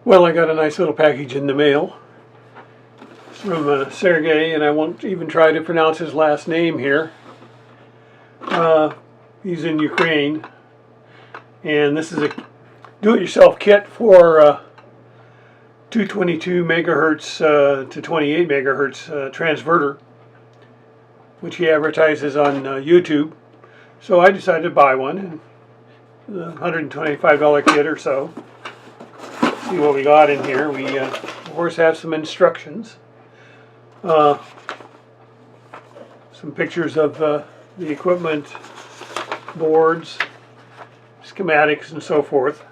Well, I got a nice little package in the mail from Serge, and I won't even try to pronounce his last name here. He's in Ukraine, and this is a do-it-yourself kit for 222 megahertz to 28 megahertz transverter, which he advertises on YouTube. So I decided to buy one, $125 kit or so. See what we got in here. We of course have some instructions, some pictures of the equipment, boards, schematics, and so forth.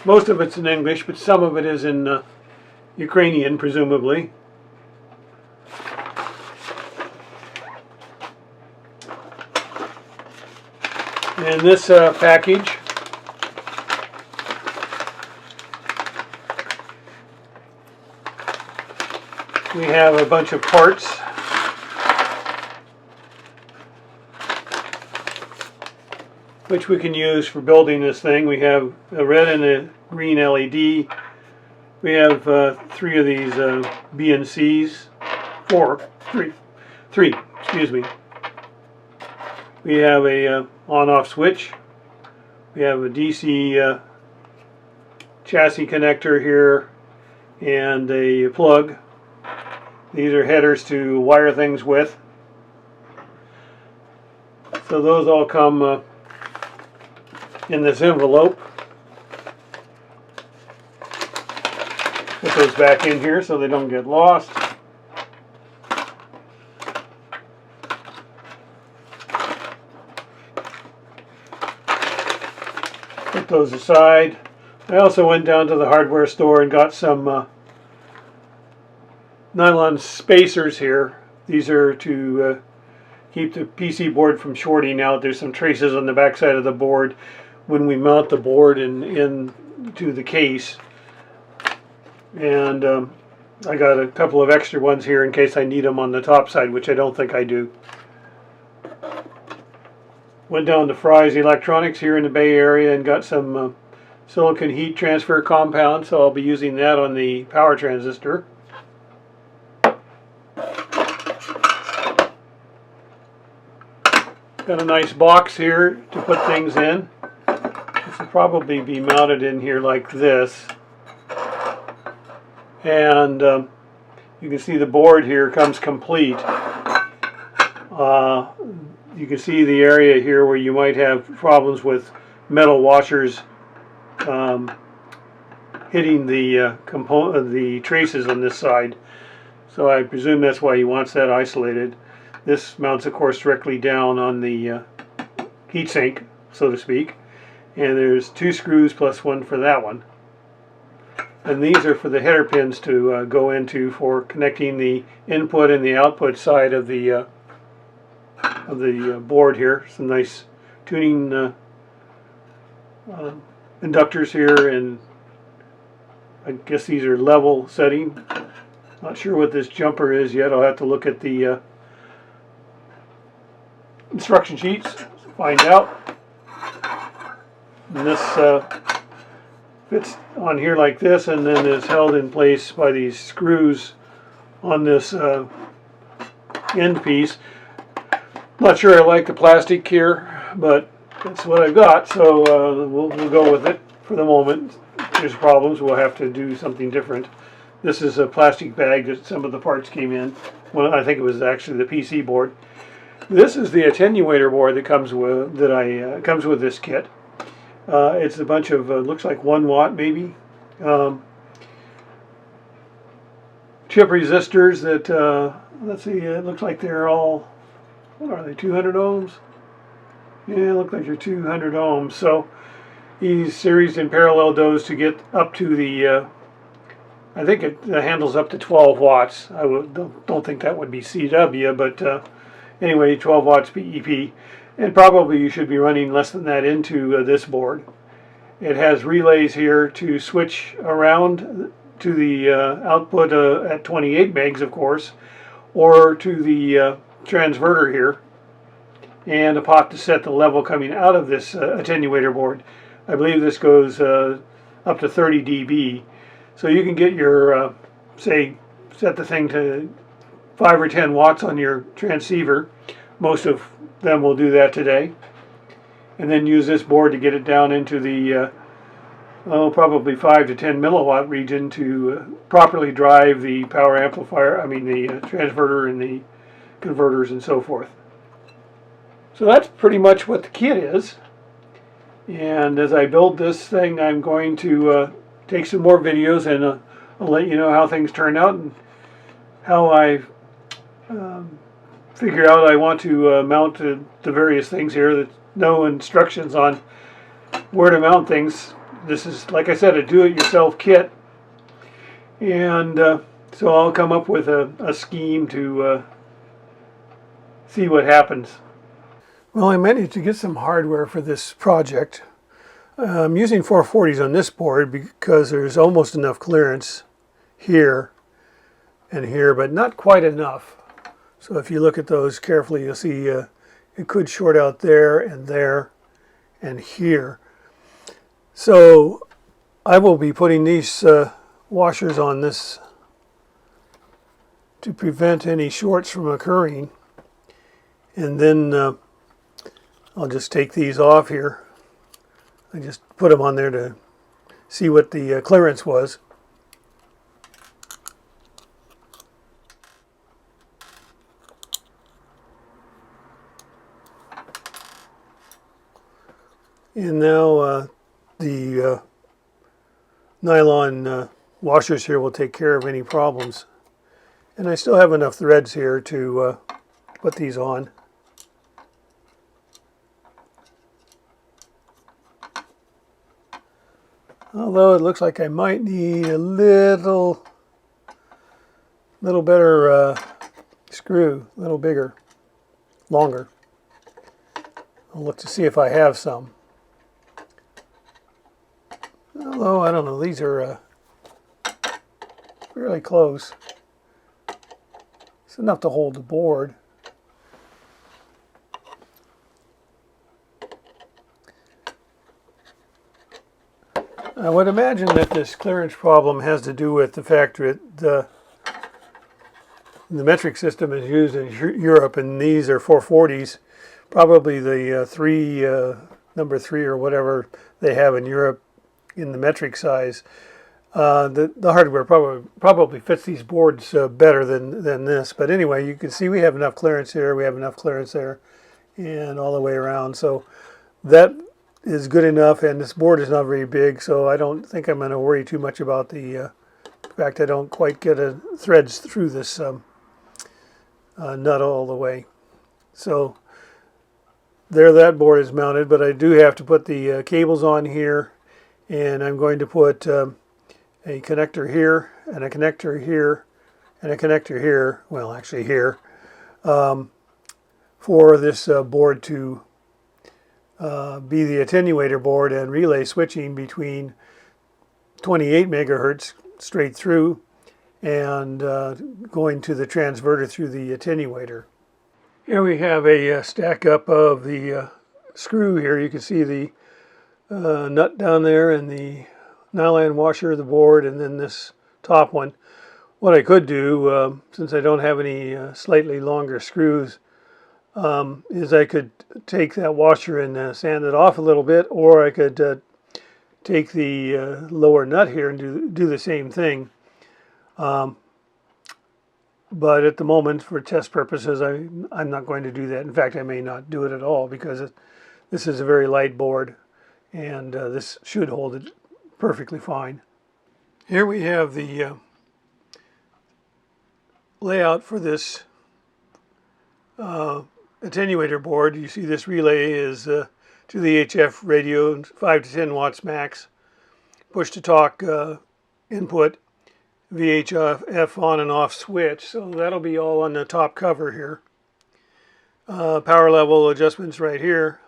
Most of it's in English, but some of it is in Ukrainian, presumably. And this package we have a bunch of parts, which we can use for building this thing. We have a red and a green LED. We have 3 of these BNCs, three, excuse me. We have a on-off switch. We have a DC chassis connector here and a plug. These are headers to wire things with. So those all come in this envelope. Put those back in here so they don't get lost. Put those aside. I also went down to the hardware store and got some nylon spacers here. These are to keep the PC board from shorting out. There's some traces on the back side of the board when we mount the board into the case. And I got a couple of extra ones here in case I need them on the top side, which I don't think I do. Went down to Fry's Electronics here in the Bay Area and got some silicon heat transfer compound, so I'll be using that on the power transistor. Got a nice box here to put things in. This will probably be mounted in here like this. And you can see the board here comes complete. You can see the area here where you might have problems with metal washers hitting the traces on this side. So I presume that's why he wants that isolated. This mounts, of course, directly down on the heatsink, so to speak. And there's 2 screws plus 1 for that one. And these are for the header pins to go into for connecting the input and the output side of the board here. Some nice tuning inductors here, and I guess these are level setting. Not sure what this jumper is yet. I'll have to look at the instruction sheets to find out. And this fits on here like this, and then is held in place by these screws on this end piece. Not sure I like the plastic here, but that's what I've got, so we'll go with it for the moment. If there's problems, we'll have to do something different. This is a plastic bag that some of the parts came in. Well, I think it was actually the PC board. This is the attenuator board that comes with comes with this kit. It's a bunch of looks like 1 watt maybe chip resistors that let's see, it looks like they're all, what are they, 200 ohms? Yeah, look like they're 200 ohms. So he's series and parallel those to get up to the I think it handles up to 12 watts. I don't think that would be CW, but anyway, 12 watts PEP. And probably you should be running less than that into this board. It has relays here to switch around to the output at 28 megs, of course, or to the transverter here, and a pot to set the level coming out of this attenuator board. I believe this goes up up to 30 dB. So you can get your, say, set the thing to 5 or 10 watts on your transceiver. Most of them will do that today. And then use this board to get it down into the probably 5 to 10 milliwatt region to properly drive the power amplifier, the transverter and the converters and so forth. So that's pretty much what the kit is. And as I build this thing, I'm going to take some more videos, and I'll let you know how things turn out and how I figure out I want to mount the various things here. There's no instructions on where to mount things. This is, like I said, a do-it-yourself kit. And so I'll come up with a scheme to see what happens. Well, I managed to get some hardware for this project. I'm using 440s on this board because there's almost enough clearance here and here, but not quite enough. So if you look at those carefully, you'll see it could short out there and here. So I will be putting these washers on this to prevent any shorts from occurring. And then I'll just take these off here. I just put them on there to see what the clearance was. And now the nylon washers here will take care of any problems. And I still have enough threads here to put these on. Although it looks like I might need a little better screw, a little bigger, longer. I'll look to see if I have some. Although, I don't know, these are fairly close. It's enough to hold the board. I would imagine that this clearance problem has to do with the fact that the metric system is used in Europe, and these are 440s. Probably the number 3 or whatever they have in Europe in the metric size. The hardware probably fits these boards better than this. But anyway, you can see we have enough clearance here, we have enough clearance there, and all the way around. So that is good enough, and this board is not very big, so I don't think I'm going to worry too much about the fact I don't quite get threads through this nut all the way. So there, that board is mounted, but I do have to put the cables on here, and I'm going to put a connector here, and a connector here, and a connector here, well actually here, for this board to be the attenuator board and relay switching between 28 megahertz straight through and going to the transverter through the attenuator. Here we have a stack up of the screw here. You can see the nut down there and the nylon washer of the board, and then this top one. What I could do, since I don't have any slightly longer screws, is I could take that washer and sand it off a little bit, or I could take the lower nut here and do the same thing. But at the moment, for test purposes, I'm not going to do that. In fact, I may not do it at all, because this is a very light board, and this should hold it perfectly fine. Here we have the layout for this attenuator board. You see this relay is to the HF radio, 5 to 10 watts max, push to talk input, VHF on and off switch, so that'll be all on the top cover here. Power level adjustments right here,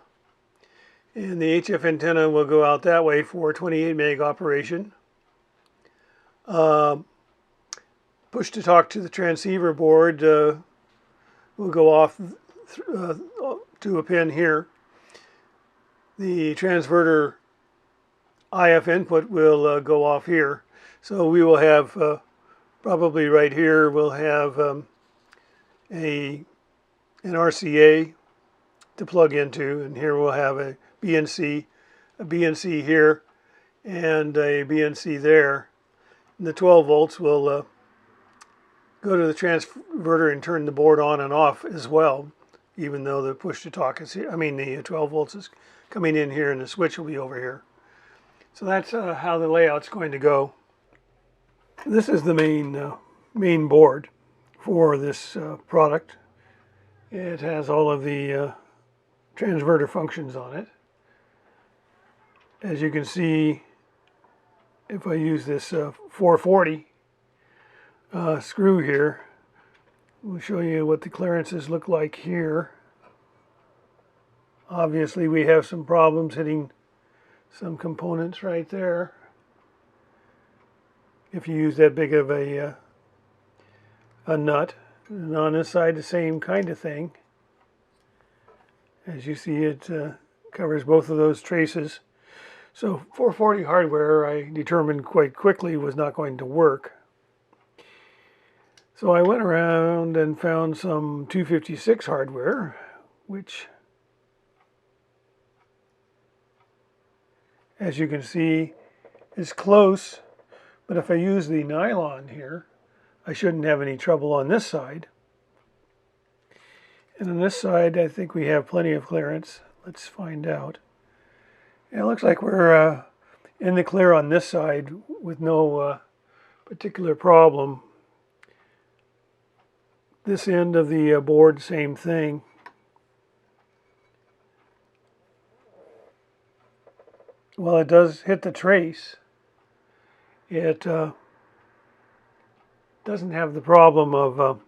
and the HF antenna will go out that way for 28 meg operation. Push to talk to the transceiver board will go off to a pin here. The transverter IF input will go off here. So we will have probably right here we'll have an RCA to plug into, and here we'll have a BNC here, and a BNC there. And the 12 volts will go to the transverter and turn the board on and off as well, even though the push to talk is here. I mean, the 12 volts is coming in here, and the switch will be over here. So that's how the layout's going to go. This is the main board for this product. It has all of the transverter functions on it. As you can see, if I use this 440 screw here, we'll show you what the clearances look like here. Obviously we have some problems hitting some components right there. If you use that big of a nut. And on this side the same kind of thing. As you see, it covers both of those traces. So 440 hardware I determined quite quickly was not going to work. So I went around and found some 256 hardware, which, as you can see, is close, but if I use the nylon here, I shouldn't have any trouble on this side. And on this side, I think we have plenty of clearance. Let's find out. And it looks like we're in the clear on this side with no particular problem. This end of the board, same thing. While it does hit the trace, it doesn't have the problem of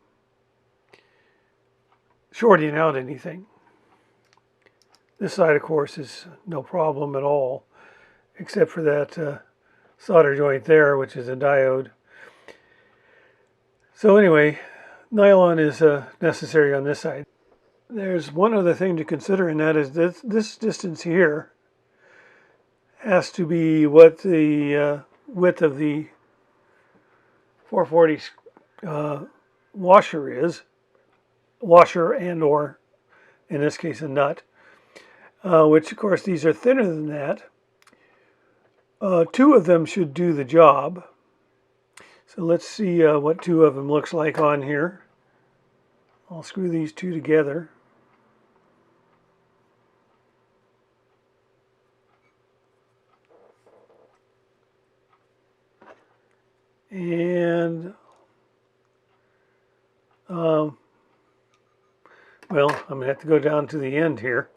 shorting out anything. This side, of course, is no problem at all, except for that solder joint there, which is a diode. So anyway, nylon is necessary on this side. There's one other thing to consider, and that is this distance here has to be what the width of the 440 washer is. Washer and or, in this case, a nut. Which, of course, these are thinner than that. Two of them should do the job. So let's see what two of them looks like on here. I'll screw these two together. And, well, I'm going to have to go down to the end here.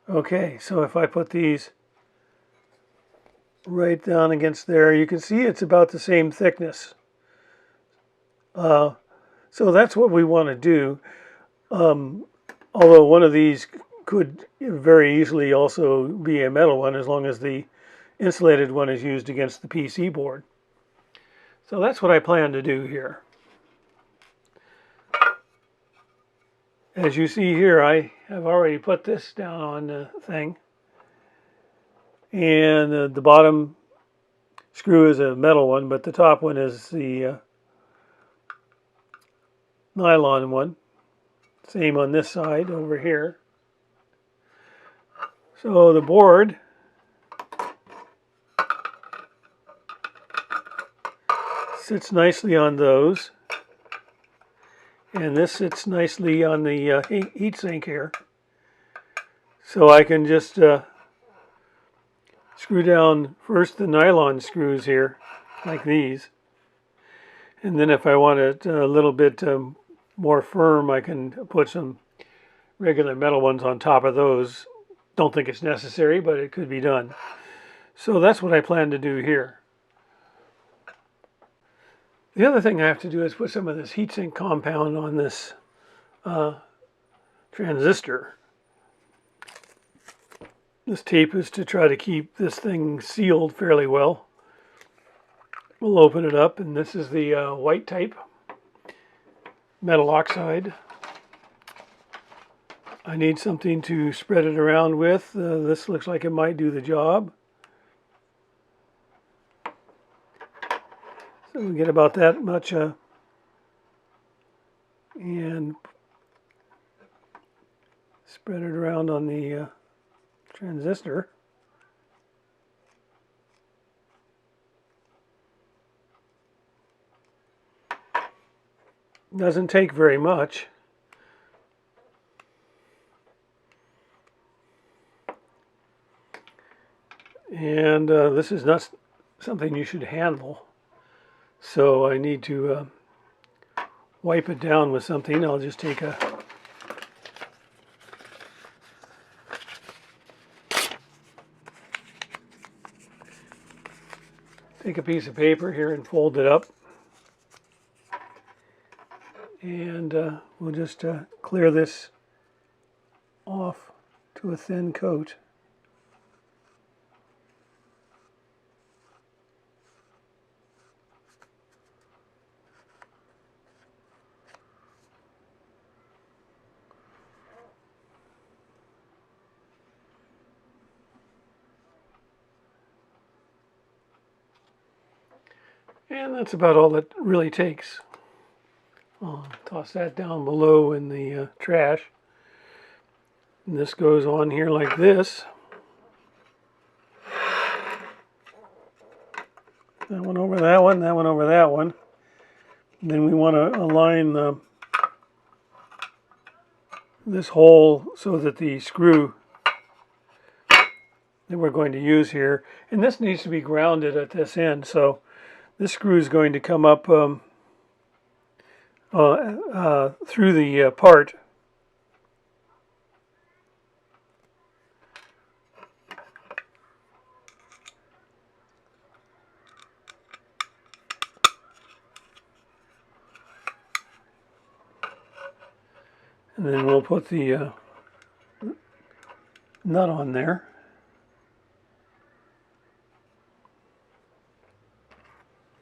Okay, so if I put these right down against there, you can see it's about the same thickness. So that's what we want to do. Although one of these could very easily also be a metal one, as long as the insulated one is used against the PC board. So that's what I plan to do here. As you see here, I have already put this down on the thing. And the bottom screw is a metal one, but the top one is the nylon one. Same on this side over here. So the board sits nicely on those. And this sits nicely on the heatsink here. So I can just screw down first the nylon screws here, like these. And then if I want it a little bit more firm, I can put some regular metal ones on top of those. Don't think it's necessary, but it could be done. So that's what I plan to do here. The other thing I have to do is put some of this heatsink compound on this transistor. This tape is to try to keep this thing sealed fairly well. We'll open it up, and this is the white type metal oxide. I need something to spread it around with. This looks like it might do the job. So we get about that much and spread it around on the transistor. Doesn't take very much. And this is not something you should handle. So I need to wipe it down with something. I'll just take a piece of paper here and fold it up. And we'll just clear this off to a thin coat. And that's about all it really takes. I'll toss that down below in the trash. And this goes on here like this. That one over that one, that one over that one. And then we want to align this hole so that the screw that we're going to use here, and this needs to be grounded at this end, so this screw is going to come up through the part. And then we'll put the nut on there.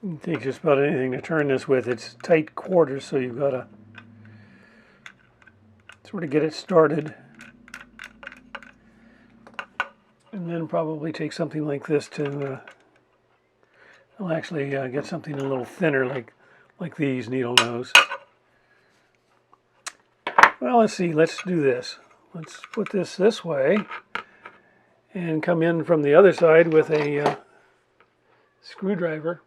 It takes just about anything to turn this with. It's tight quarters, so you've got to sort of get it started. And then probably take something like this to, I'll actually get something a little thinner like these needle nose. Well, let's see, let's do this. Let's put this way and come in from the other side with a screwdriver.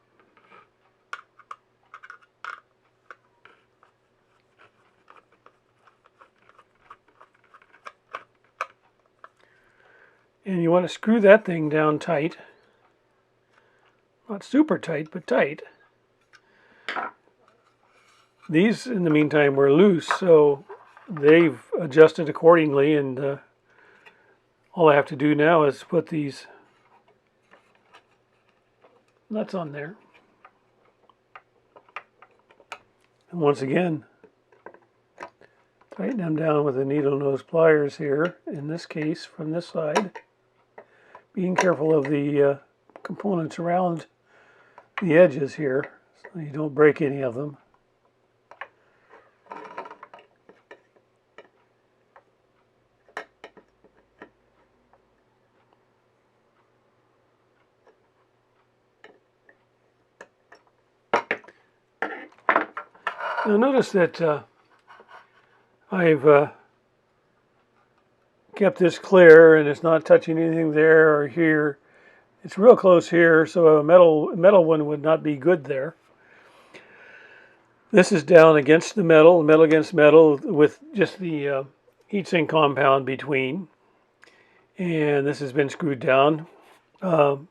And you want to screw that thing down tight. Not super tight, but tight. These, in the meantime, were loose, so they've adjusted accordingly, and all I have to do now is put these nuts on there. And once again, tighten them down with the needle nose pliers here, in this case, from this side. Being careful of the components around the edges here, so you don't break any of them. Now notice that I've kept this clear and it's not touching anything there or here. It's real close here, so a metal one would not be good there. This is down against the metal against metal with just the heatsink compound between. And this has been screwed down hand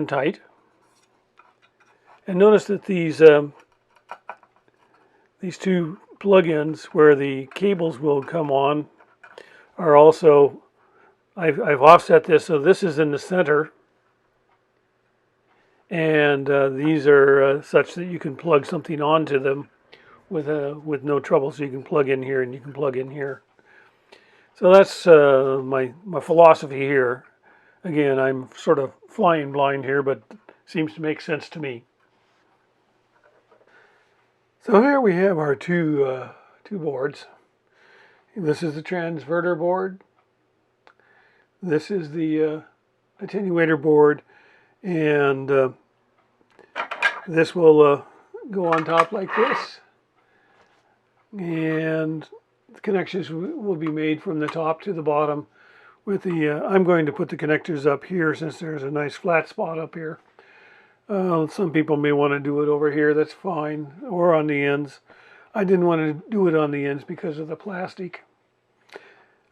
tight. And notice that these two plug-ins where the cables will come on are also, I've offset this, so this is in the center, and these are such that you can plug something onto them with no trouble. So you can plug in here and you can plug in here. So that's my philosophy here. Again, I'm sort of flying blind here, but it seems to make sense to me. So here we have our two boards, This is the transverter board. This is the attenuator board, and this will go on top like this, and the connections will be made from the top to the bottom with the I'm going to put the connectors up here since there's a nice flat spot up here. Some people may want to do it over here, that's fine, or on the ends. I didn't want to do it on the ends because of the plastic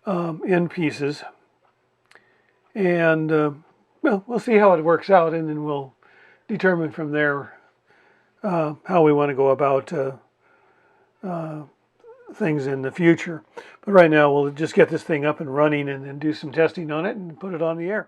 end pieces. And well, we'll see how it works out, and then we'll determine from there how we want to go about things in the future. But right now we'll just get this thing up and running and then do some testing on it and put it on the air.